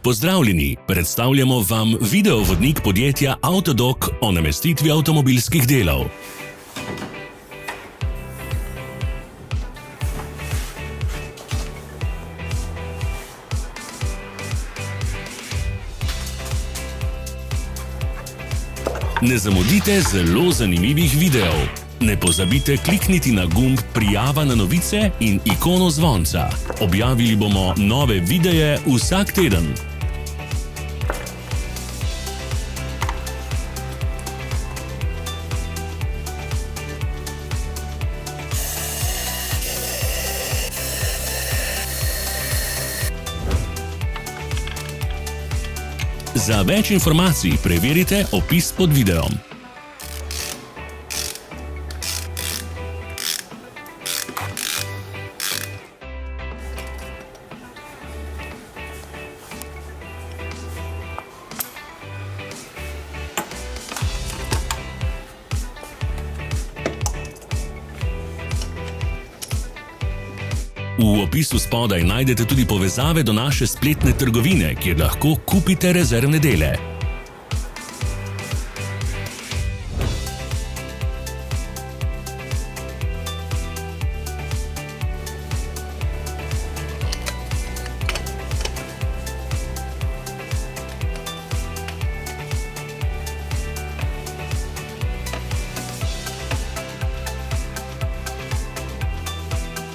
Pozdravljeni, predstavljamo vam videovodnik podjetja Avtodok o namestitvi avtomobilskih delov. Ne zamudite zelo zanimivih videov. Ne pozabite klikniti na gumb Prijava na novice in ikono zvonca. Objavili bomo nove videe vsak teden. Za več informacij preverite opis pod videom. V opisu spodaj najdete tudi povezave do naše spletne trgovine, kjer lahko kupite rezervne dele.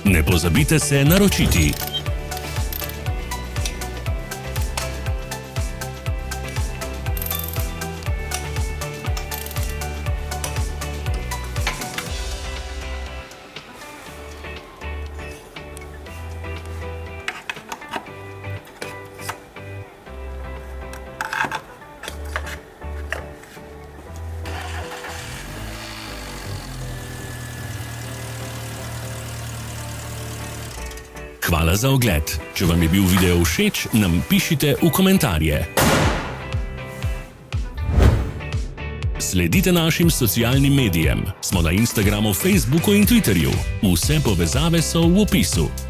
Ne pozabite se naročiti. Hvala za ogled. Če vam je bil video všeč, nam pišite v komentarje. Sledite našim socialnim medijem. Smo na Instagramu, Facebooku in Twitterju. Vse povezave so v opisu.